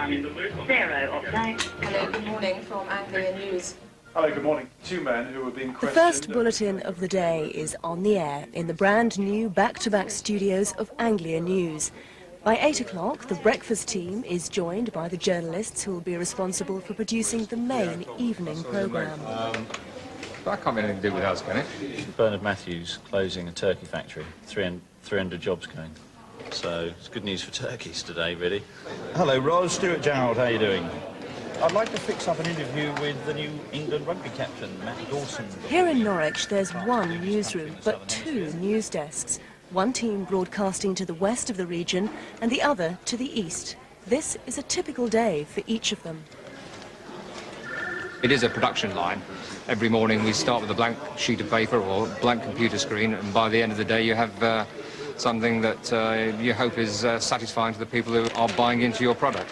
0 update. Hello, good morning from Anglia News. Hello, good morning. Two men who were being questioned... The first bulletin of the day is on the air in the brand new back-to-back studios of Anglia News. By 8 o'clock, the breakfast team is joined by the journalists who will be responsible for producing the main evening programme. That can't be anything to do with us, can it? Bernard Matthews closing a turkey factory, 300 jobs going. So it's good news for turkeys today, really. Hello, Ros. Stuart Gerald, how are you doing? I'd like to fix up an interview with the new England rugby captain, Matt Dawson. Here in Norwich, there's one newsroom, but two news desks. One team broadcasting to the west of the region and the other to the east. This is a typical day for each of them. It is a production line. Every morning we start with a blank sheet of paper or blank computer screen, and by the end of the day you have something that you hope is satisfying to the people who are buying into your product.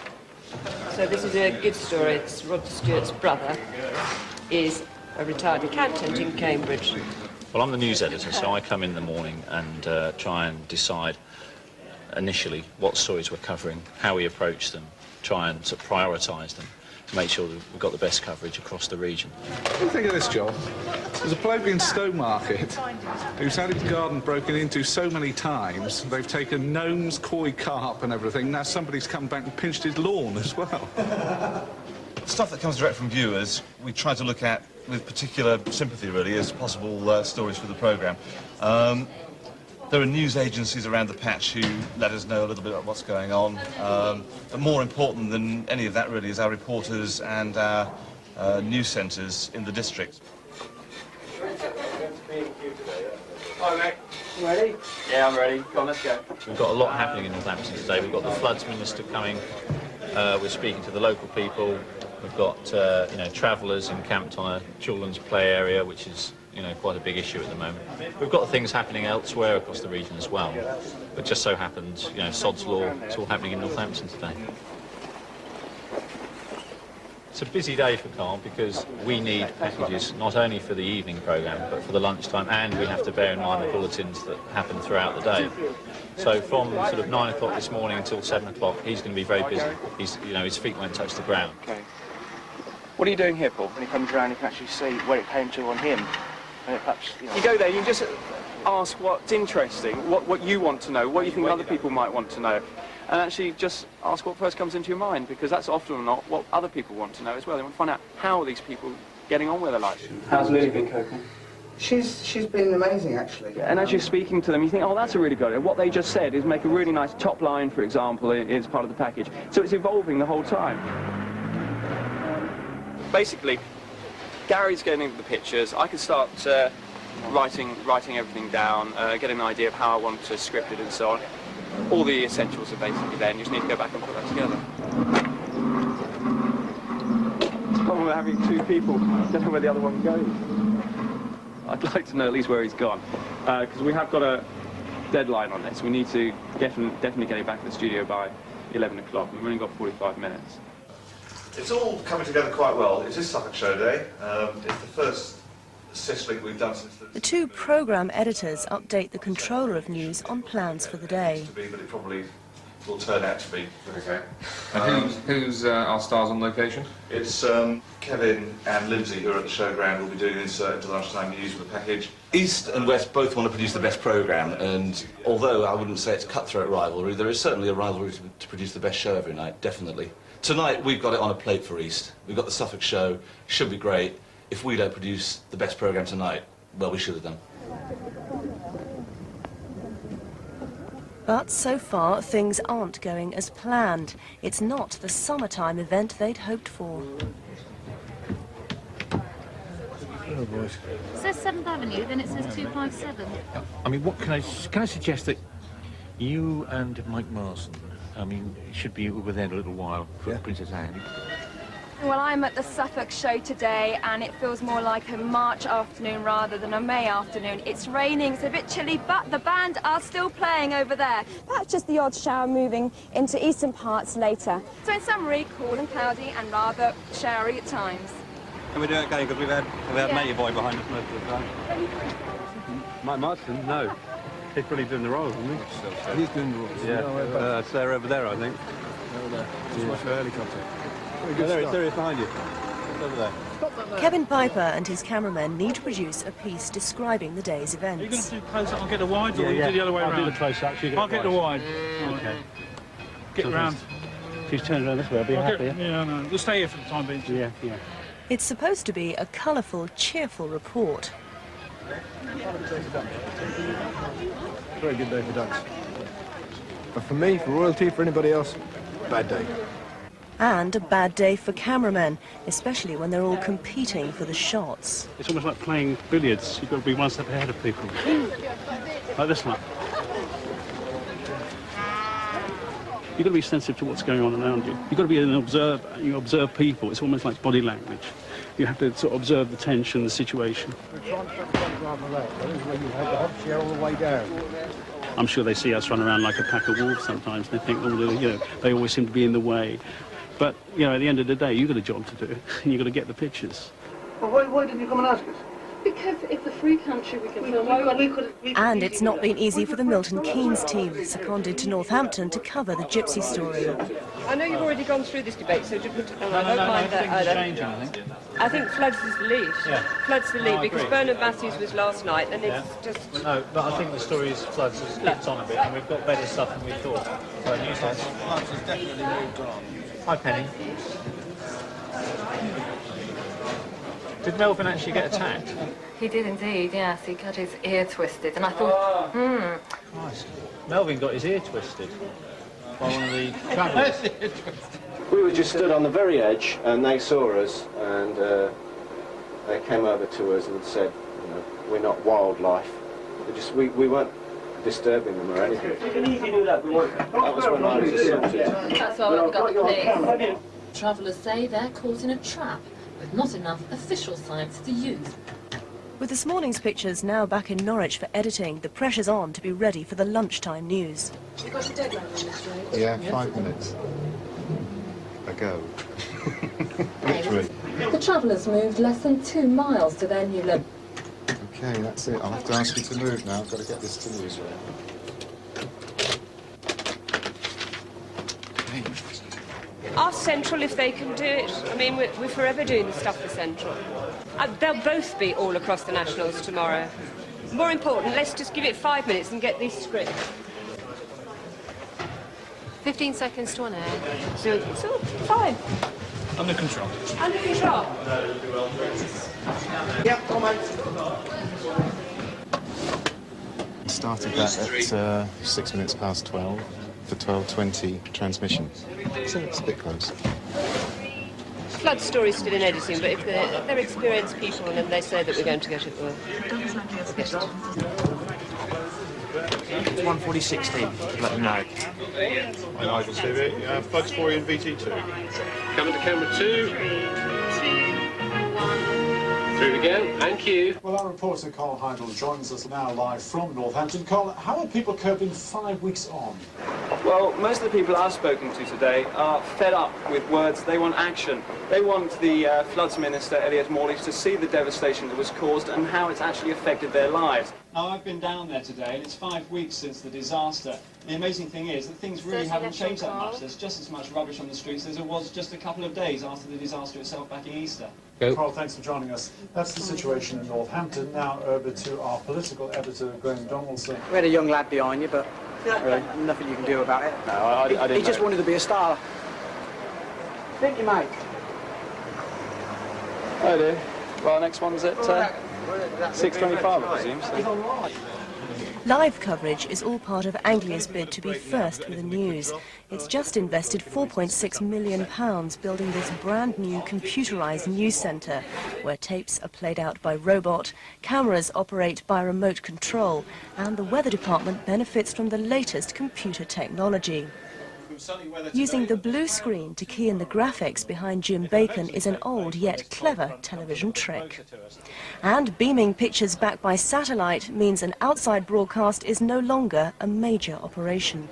So this is a good story. It's Rod Stewart's brother is a retired accountant in Cambridge. Well, I'm the news editor, so I come in the morning and try and decide initially what stories we're covering, how we approach them, try and sort of prioritise them to make sure that we've got the best coverage across the region. What do you think of this job? There's a bloke in Stowmarket who's had his garden broken into so many times, they've taken gnomes, koi carp and everything. Now somebody's come back and pinched his lawn as well. Stuff that comes direct from viewers, we try to look at with particular sympathy, really, as possible stories for the programme. There are news agencies around the patch who let us know a little bit about what's going on. But more important than any of that, really, is our reporters and our news centres in the district. Hi, mate. You ready? Yeah, I'm ready. Come on, let's go. We've got a lot happening in Northampton today. We've got the Floods Minister coming. We're speaking to the local people. We've got, you know, travellers encamped on a children's play area, which is, you know, quite a big issue at the moment. We've got things happening elsewhere across the region as well. But just so happens, you know, Sod's Law, it's all happening in Northampton today. It's a busy day for Carl because we need packages not only for the evening programme but for the lunchtime, and we have to bear in mind the bulletins that happen throughout the day. So from sort of 9 o'clock this morning until 7 o'clock, he's going to be very busy. He's, you know, his feet won't touch the ground. Okay. What are you doing here, Paul? When he comes around, you can actually see where it came to on him. And it perhaps, you go there, you just ask what's interesting, what you want to know, what you think other people might want to know, and actually just ask what first comes into your mind, because that's often or not what other people want to know as well. They want to find out how are these people getting on with their lives. How's Lily been coping? She's been amazing, actually. And as you're speaking to them, you think, oh, that's a really good idea. What they just said is make a really nice top line, for example, is part of the package. So it's evolving the whole time. Basically, Gary's getting the pictures. I can start writing everything down, get an idea of how I want to script it and so on. All the essentials are basically there, and you just need to go back and put that together. The problem with having two people, I don't know where the other one goes. I'd like to know at least where he's gone, because we have got a deadline on this. We need to definitely get it back to the studio by 11 o'clock. We've only got 45 minutes. It's all coming together quite well. It is Suffolk Show Day. It's the first sizzling we've done since The two programme editors update the controller of news on plans for the day. but it probably will turn out to be. Okay. And who's our stars on location? It's Kevin and Lindsay who are at the showground. Will be doing insert into lunchtime news with the package. East and West both want to produce the best programme, and although I wouldn't say it's a cutthroat rivalry, there is certainly a rivalry to produce the best show every night, definitely. Tonight we've got it on a plate for East. We've got the Suffolk Show, should be great. If we don't produce the best programme tonight, well, we should have done. But so far, things aren't going as planned. It's not the summertime event they'd hoped for. Oh, boys. It says 7th Avenue, then it says 257. I mean, what can I suggest that you and Mike Marsden, I mean, should be within a little while for Princess Anne. Well, I'm at the Suffolk Show today, and it feels more like a March afternoon rather than a May afternoon. It's raining, it's a bit chilly, but the band are still playing over there. Perhaps just the odd shower moving into eastern parts later. So in summary, cool and cloudy and rather showery at times. Can we do it again? Because we've had Matey Boy behind us most of the time. Mike Marsden? No. He's probably doing the rolls, isn't he? He's doing the rolls. Yeah, so they're over there, I think. Over there. Just watch the helicopter. There he is behind you. It's over there. Kevin Piper and his cameramen need to produce a piece describing the day's events. Are you going to do close-up? I'll get the wide, or you do the other way around? I'll do the close-up. I'll get the wide. Okay. Get round. She's turned around this way, I'll be happy. Yeah, no. We'll stay here for the time being. Yeah. It's supposed to be a colourful, cheerful report. Very good day for ducks. But for me, for royalty, for anybody else, bad day. And a bad day for cameramen, especially when they're all competing for the shots. It's almost like playing billiards. You've got to be one step ahead of people. Like this one. You've got to be sensitive to what's going on around you. You've got to be an observer. You observe people. It's almost like body language. You have to sort of observe the tension, the situation. I'm sure they see us run around like a pack of wolves sometimes. They think, they always seem to be in the way. But, at the end of the day, you've got a job to do, and you've got to get the pictures. Well, why didn't you come and ask us? Because it's a free country, we can film. And it's not been easy for the Milton Keynes team, seconded to Northampton to cover the gypsy story. I know you've already gone through this debate, so just I don't mind that either. Changing, I think. I think Floods is the lead. Yeah. Floods the lead because Bernard Matthews was last night, and it's just. No, but I think the story is Floods has kept on a bit, and we've got better stuff than we thought. So Floods has definitely moved on. Hi, Penny. Did Melvin actually get attacked? He did indeed, yes. He got his ear twisted, and I thought, Christ. Melvin got his ear twisted by one of the travellers. We were just stood on the very edge, and they saw us, and they came over to us and said, we're not wildlife. We weren't disturbing them or anything. You can easily do that. That was when I was assaulted. that's why we got the police. Travellers say they're caught in a trap, with not enough official science to use. With this morning's pictures now back in Norwich for editing, the pressure's on to be ready for the lunchtime news. You got a deadline on this, right? Yeah, 5 minutes ago. Literally. The travellers moved less than 2 miles to their new location. Okay, that's it. I'll have to ask you to move now. I've got to get this to newsroom. Ask Central if they can do it. I mean, we're forever doing the stuff for Central. They'll both be all across the Nationals tomorrow. More important, let's just give it 5 minutes and get this script. 15 seconds to on air. So it's all fine. Under control. Under control. Yeah, come on. I started that at 6 minutes past 12 for 12:20 transmission. So it's a bit close. Flood story's still in editing, but if they're experienced people and they say that we're going to get it, we'll get it. It's 1:46, let them know. On ITV, Floods for you in VT2. Coming to camera 2. 1. Through again, and cue. Well, our reporter Carl Heidel joins us now live from Northampton. Carl, how are people coping 5 weeks on? Well, most of the people I've spoken to today are fed up with words. They want action. They want the Floods Minister, Elliot Morley, to see the devastation that was caused and how it's actually affected their lives. Now, I've been down there today, and it's 5 weeks since the disaster. The amazing thing is that things really haven't changed that much. There's just as much rubbish on the streets as there was just a couple of days after the disaster itself back in Easter. Carl, thanks for joining us. That's the situation in Northampton. Now over to our political editor, Graham Donaldson. We had a young lad behind you, but nothing you can do about it. No, I didn't. He just wanted to be a star. Didn't you, mate? Oh dear. Well, next one's at 6:25, I presume. So. Live coverage is all part of Anglia's bid to be first with the news. It's just invested £4.6 million building this brand new computerised news centre, where tapes are played out by robot, cameras operate by remote control, and the weather department benefits from the latest computer technology. Using the blue screen to key in the graphics behind Jim Bacon is an old yet clever television trick. And beaming pictures back by satellite means an outside broadcast is no longer a major operation.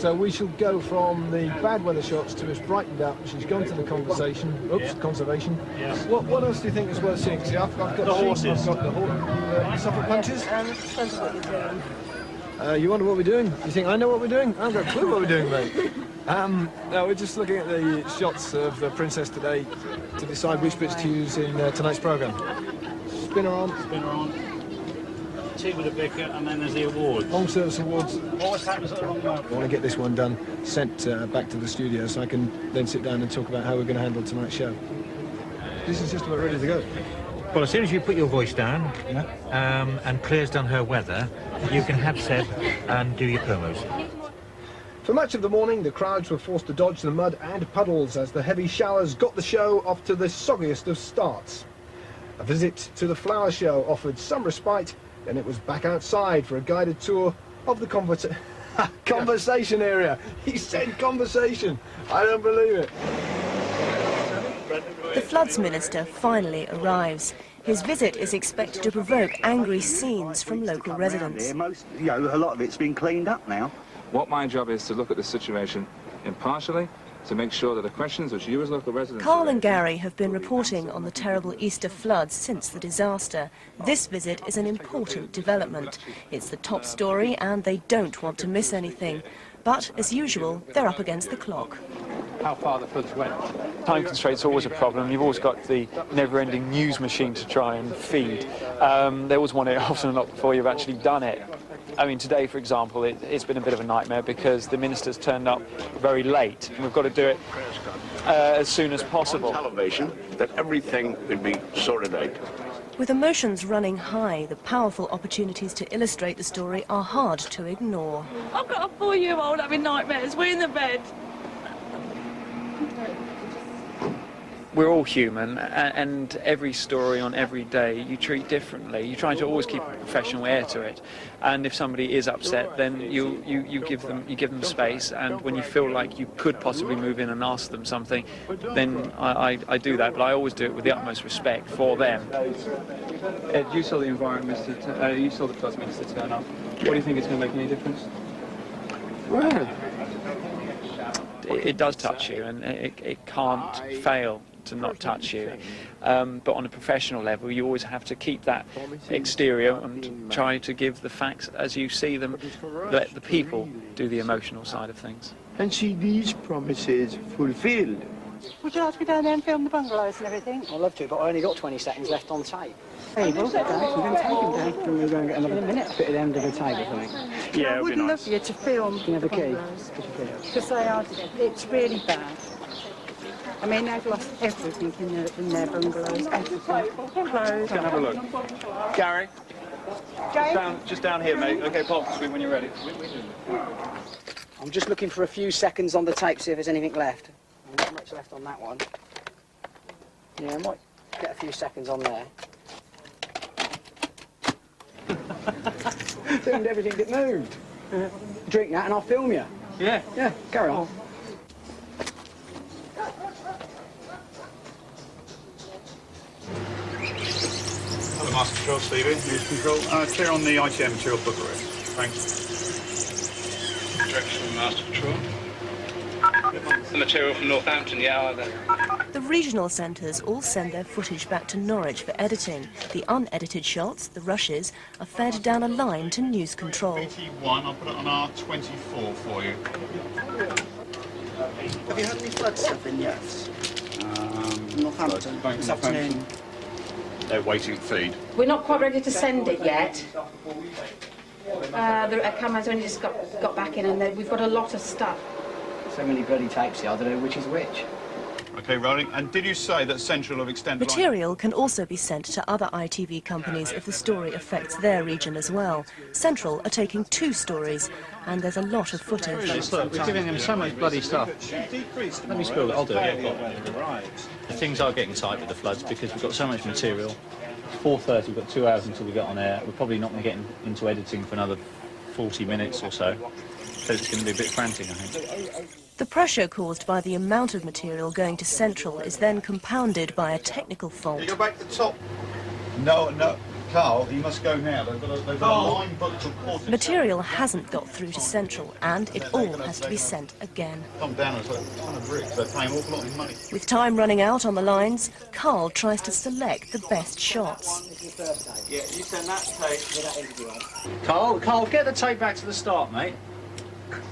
So we shall go from the bad weather shots to us brightened up. She's gone to the conversation. Oops, conservation. Yeah. What else do you think is worth seeing? See, I've got the horses. I've got the Suffolk punches. Depends what you're doing. You wonder what we're doing? You think I know what we're doing? I haven't got a clue what we're doing, mate. No, we're just looking at the shots of the Princess today to decide which bits to use in tonight's programme. Spin her on. Spin her on. Tea with a vicar, and then there's the awards. Long service awards. Always happens at the wrong moment. I want to get this one done, sent back to the studio so I can then sit down and talk about how we're going to handle tonight's show. This is just about ready to go. Well, as soon as you put your voice down, and Claire's done her weather, you can have Seb and do your promos. For much of the morning, the crowds were forced to dodge the mud and puddles as the heavy showers got the show off to the soggiest of starts. A visit to the flower show offered some respite, then it was back outside for a guided tour of the conversation area. He said conversation. I don't believe it. The Floods Minister finally arrives. His visit is expected to provoke angry scenes from local residents. A lot of it's been cleaned up now. What my job is to look at the situation impartially, to make sure that the questions which you as local residents... Carl and Gary have been reporting on the terrible Easter floods since the disaster. This visit is an important development. It's the top story and they don't want to miss anything. But, as usual, they're up against the clock. How far the floods went. Time constraints are always a problem. You've always got the never-ending news machine to try and feed. They always want it often and not before you've actually done it. I mean, today, for example, it's been a bit of a nightmare because the minister's turned up very late, and we've got to do it as soon as possible. Television, that everything would be sorted out. With emotions running high, the powerful opportunities to illustrate the story are hard to ignore. I've got a 4-year-old having nightmares. We're in the bed. We're all human, and every story on every day you treat differently. You try to always keep a professional air to it, and if somebody is upset, then you give them space. And when you feel like you could possibly move in and ask them something, then I do that. But I always do it with the utmost respect for them. Ed, you saw the you saw the Floods Minister turn up. What do you think it's going to make any difference? Well, it does touch you, and it can't fail to not touch you. But on a professional level, you always have to keep that exterior and try to give the facts as you see them. Let the people do the emotional side of things. and see these promises fulfilled. Would you like to go down there and film the bungalows and everything? I'd love to, but I only got 20 seconds left on tape. Hey, we'll get down. We're going to take him down. And we're going to get another bit at the end of the tape, I think. Yeah, I would love for you to film Can you have a key? because it's really bad. I mean, they've lost everything in their bungalows. Everything. Clothes. Go and have a look. Gary? Just down here, mate. Okay, pop the screen when you're ready. I'm just looking for a few seconds on the tape, see if there's anything left. Not much left on that one. Yeah, I might get a few seconds on there. Filmed everything that moved. Drink that and I'll film you. Yeah. Yeah, carry on. Hello, Master Control, Stevie. News Control. Clear on the ITM material book already. Thanks. Direction from Master Control. The material from Northampton, The regional centres all send their footage back to Norwich for editing. The unedited shots, the rushes, are fed down a line to News Control. 81, I'll put it on R24 for you. Have you had any flood stuff in yet? Northampton, this afternoon. They're waiting feed. We're not quite ready to send it yet. The camera's only just got back in, and we've got a lot of stuff. So many bloody tapes here, I don't know which is which. Okay, rolling. And did you say that Central have extended... Material can also be sent to other ITV companies if the story affects their region as well. Central are taking 2 stories, and there's a lot of footage. Look, we're giving them so much bloody stuff. Let me spill it, I'll do it. Things are getting tight with the floods because we've got so much material. 4:30, we've got 2 hours until we get on air. We're probably not going to get into editing for another 40 minutes or so. So it's going to be a bit frantic, I think. The pressure caused by the amount of material going to Central is then compounded by a technical fault. Can you go back to the top? No, Carl, you must go now. They've got a line booked for quarter. Material hasn't got through to Central, and it all has to be sent again. Come down as a ton of bricks. They're paying an awful lot of money. With time running out on the lines, Carl tries to select the best shots. Yeah, you send that tape. Carl, get the tape back to the start, mate.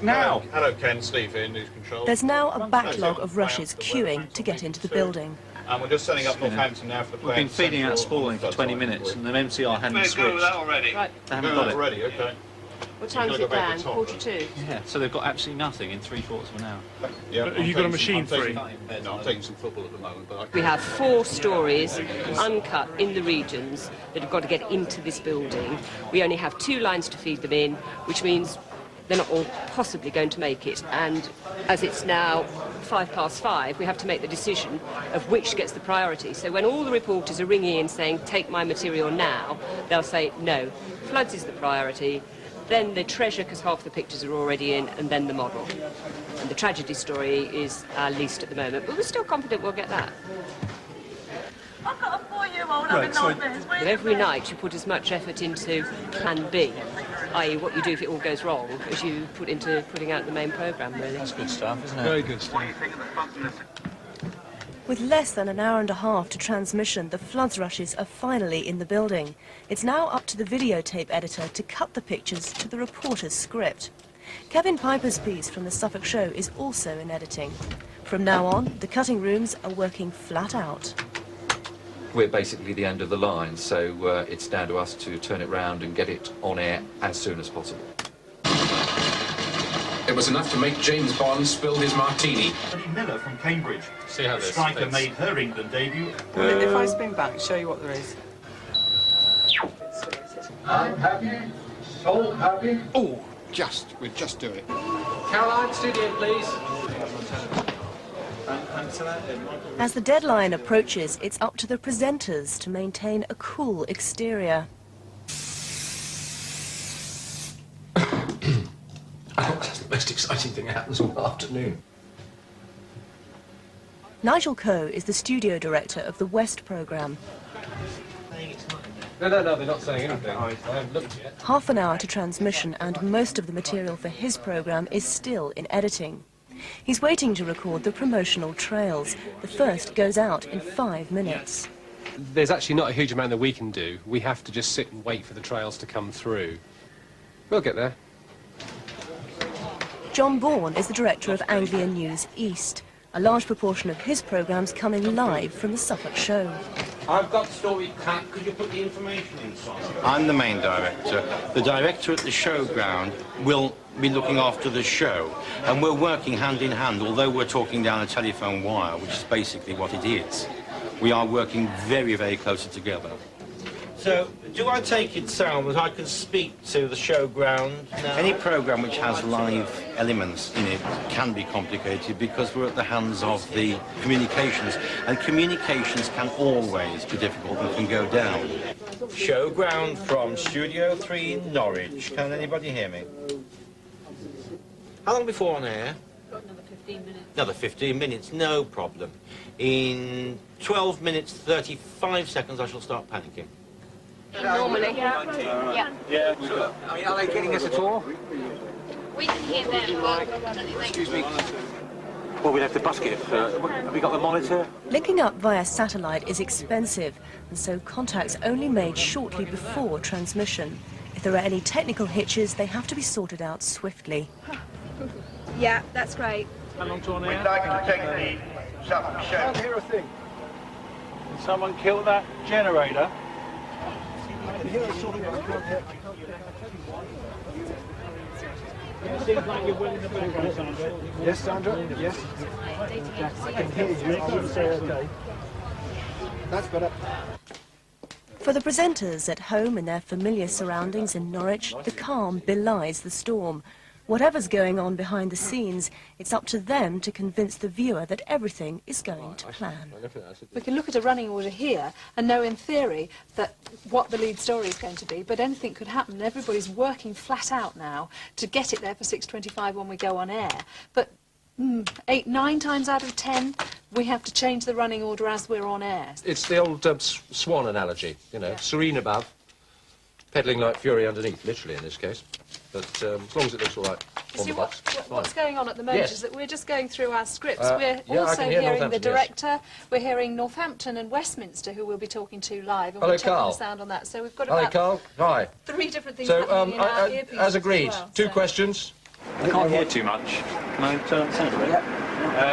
Now. Hello, Ken. Steve here, News Control. There's now a backlog of rushes queuing to get into the building. And we're just setting up Northampton now for the We've been feeding out spalling for 20 minutes, and the MCR hadn't switched. already. Right. They haven't got it. Already, okay. What time's it down? 1:45. Yeah, so they've got absolutely nothing in 3/4 of an hour. Yeah, Have you got a machine free? No, I'm taking some football at the moment, but We have 4 stories uncut in the regions that have got to get into this building. We only have 2 lines to feed them in, which means they're not all possibly going to make it. And as it's now 5:05, we have to make the decision of which gets the priority. So when all the reporters are ringing in saying, take my material now, they'll say, no, floods is the priority, then the treasure, because half the pictures are already in, and then the model. And the tragedy story is our least at the moment, but we're still confident we'll get that. I've got a 4-year-old having nightmares. But every night you put as much effort into plan B, i.e. what you do if it all goes wrong, as you put into putting out the main programme, really. That's good stuff, isn't it? Very good stuff. With less than an hour and a half to transmission, the floods rushes are finally in the building. It's now up to the videotape editor to cut the pictures to the reporter's script. Kevin Piper's piece from the Suffolk show is also in editing. From now on, the cutting rooms are working flat out. We're basically the end of the line, so it's down to us to turn it round and get it on air as soon as possible. It was enough to make James Bond spill his martini. Miller from Cambridge. See how The this striker fits. made her England debut. If I spin back, show you what there is. I'm happy, so happy. Oh, we'll just do it. Caroline, studio, please. As the deadline approaches, it's up to the presenters to maintain a cool exterior. I think that's the most exciting thing that happens all afternoon. Nigel Coe is the studio director of the West programme. No, they're not saying anything. I haven't looked yet. Half an hour to transmission, and most of the material for his programme is still in editing. He's waiting to record the promotional trails. The first goes out in 5 minutes. There's actually not a huge amount that we can do. We have to just sit and wait for the trails to come through. We'll get there. John Bourne is the director of Anglia News East. A large proportion of his programme's coming live from the Suffolk show. I've got the story cut. Could you put the information inside? I'm the main director. The director at the showground will be looking after the show. And we're working hand in hand, although we're talking down a telephone wire, which is basically what it is. We are working very, very closely together. So, do I take it, Sam, that I can speak to the showground now? Any programme which has live elements in it can be complicated because we're at the hands of the communications, and communications can always be difficult and can go down. Showground from Studio 3 in Norwich. Can anybody hear me? How long before on air? Got another 15 minutes. Another 15 minutes, no problem. In 12 minutes, 35 seconds, I shall start panicking. Normally. Yeah. Yeah. I mean, are they getting us at all? We can hear them, but Excuse me. Well, we'd have to busk it. Have we got the monitor? Linking up via satellite is expensive, and so contact's only made shortly before transmission. If there are any technical hitches, they have to be sorted out swiftly. Yeah, that's great. How long to on We'd air? like to take the Suffolk show. I can't hear a thing. Did someone kill that generator? It seems like you're well in the background, Sandra. Yes, Sandra? Yes. I can hear you. I would say okay. That's better. For the presenters at home in their familiar surroundings in Norwich, the calm belies the storm. Whatever's going on behind the scenes, it's up to them to convince the viewer that everything is going to plan. We can look at a running order here and know in theory that what the lead story is going to be, but anything could happen. Everybody's working flat out now to get it there for 6:25 when we go on air. But 8, 9 times out of 10, we have to change the running order as we're on air. It's the old swan analogy, you know, serene above, Pedalling like fury underneath, literally in this case. But as long as it looks all right on the box. What's going on at the moment Yes. is that we're just going through our scripts. Yeah, We're I also can hear hearing the Northampton, yes. director, we're hearing Northampton and Westminster, who we'll be talking to live, and Hello, we're checking Carl. the sound on that. So we've got Hi, about Carl. Hi. 3 different things So, happening in our earpieces as agreed, as well, 2 so. questions. I can't hear too much. Can I turn up the sound a bit?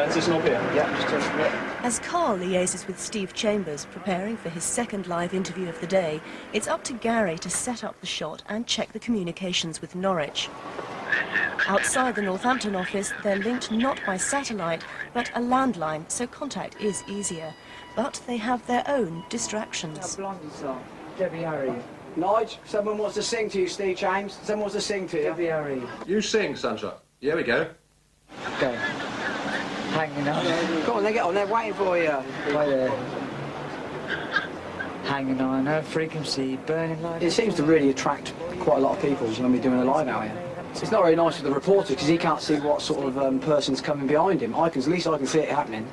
Is this knob here? Yeah, just turn it. As Carl liaises with Steve Chambers, preparing for his second live interview of the day, it's up to Gary to set up the shot and check the communications with Norwich. Outside the Northampton office, they're linked not by satellite, but a landline, so contact is easier. But they have their own distractions. Debbie Harry. Nige, someone wants to sing to you, Steve James. Someone wants to sing to you. Debbie Harry. You sing, Sunshine. Here we go. Go. Hanging on. Come on, they get on. They're waiting for you. Right there. Hanging on a frequency, burning light. It seems to really attract quite a lot of people when we're doing a live out here. It's not very nice for the reporter because he can't see what sort of person's coming behind him. At least I can see it happening.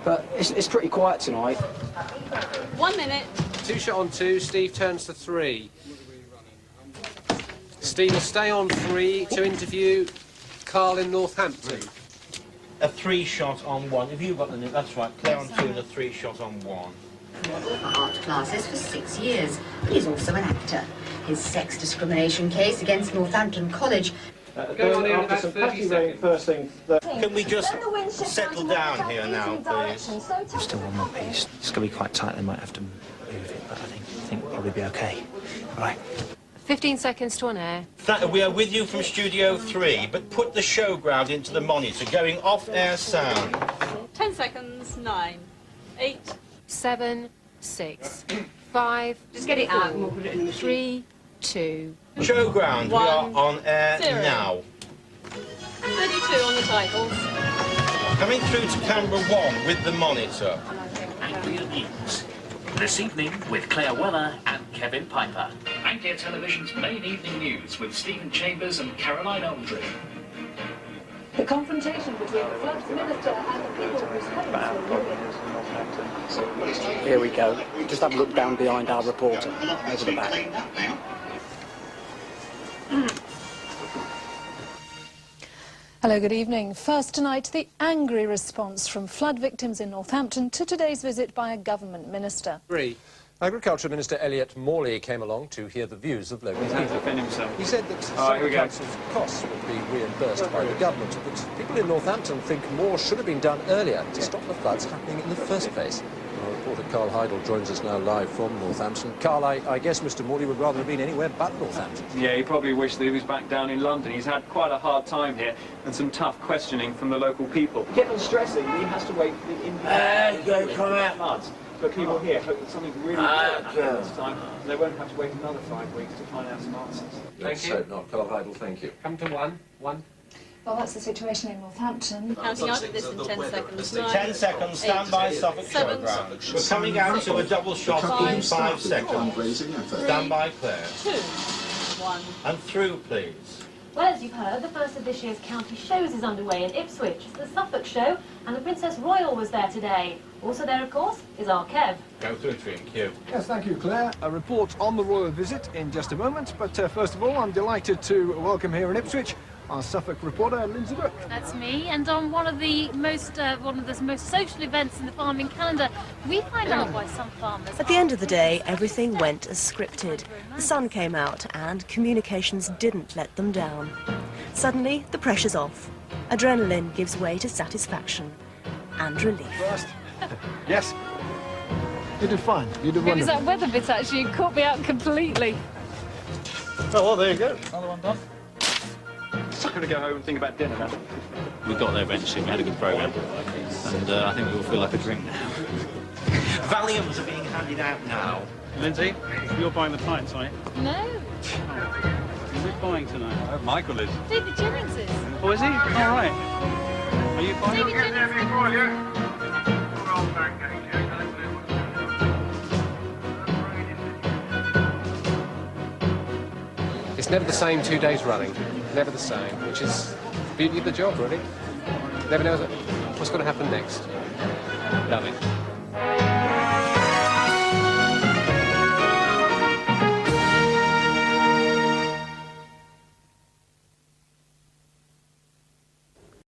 But it's pretty quiet tonight. 1 minute. 2 shot on 2, Steve turns to 3. Steve will stay on 3 to interview Carl in Northampton. A 3 shot on 1. Have you got the... That's right, Claire on 2 and a 3 shot on 1. Art classes for 6 years, but he's also an actor. His sex discrimination case against Northampton College. Going on here in about 30 seconds. First thing, can we just settle down here now, please? Still one more piece. It's going to be quite tight. They might have to move it, but I think we'll probably be okay. Right. 15 seconds to on air. We are with you from Studio 3, but put the showground into the monitor, going off-air sound. 10 seconds, 9, 8, 7, 6, 5. Just get it out and we'll put it in. 3, 2. Showground, we are on air 0. now. 32 on the titles. Coming through to camera 1 with the monitor. Anglia News. This evening with Claire Weller and Kevin Piper. Anglia Television's main evening news with Stephen Chambers and Caroline Aldrin. The confrontation between the Floods Minister and the people whose headings were Here we go. Just have a look down behind our reporter, over the back. Hello, good evening. First tonight, the angry response from flood victims in Northampton to today's visit by a government minister. Agriculture Minister Elliot Morley came along to hear the views of local people. He said that some council's costs would be reimbursed by the government, but people in Northampton think more should have been done earlier to stop the floods happening in the first place. Our reporter Carl Heidel joins us now live from Northampton. Carl, I guess Mr Morley would rather have been anywhere but Northampton. Yeah, he probably wished that he was back down in London. He's had quite a hard time here and some tough questioning from the local people. He kept on stressing that he has to wait for the independent floods. But people here hope that something really will happen this time, and they won't have to wait another 5 weeks to find out some answers. Let's hope not. Carl Heidel, thank you. Come to 1. Well, that's the situation in Northampton. Counting out of this in 10 seconds. 10 seconds, stand by, Suffolk Showground. We're coming out to a double shot in 5 seconds. Stand by, Claire. 2, 1. And through, please. Well, as you've heard, the first of this year's county shows is underway in Ipswich. It's the Suffolk Show, and the Princess Royal was there today. Also there, of course, is our Kev. Go through, thank you. Yes, thank you, Claire. A report on the royal visit in just a moment, but first of all, I'm delighted to welcome here in Ipswich our Suffolk reporter, Lindsay Brooke. That's me, and on one of the most social events in the farming calendar, we find out why some farmers... At the end of the day, everything went as scripted. The sun came out and communications didn't let them down. Suddenly, the pressure's off. Adrenaline gives way to satisfaction and relief. Yes. You did fine. You did It was wonderful. that weather bit, actually. It caught me out completely. Oh, well, there you go. Another one done. I'm going to go home and think about dinner now. We got there eventually, we had a good programme, and I think we all feel like a drink now. Valiums are being handed out now. Lindsay, you're buying the pints, aren't you? No. Who's buying tonight? Oh, Michael is. David Jennings is. Oh, is he? All right. Are you buying? David Jennings. It's never the same 2 days running, never the same, which is the beauty of the job, really. Never know what's going to happen next. Love it.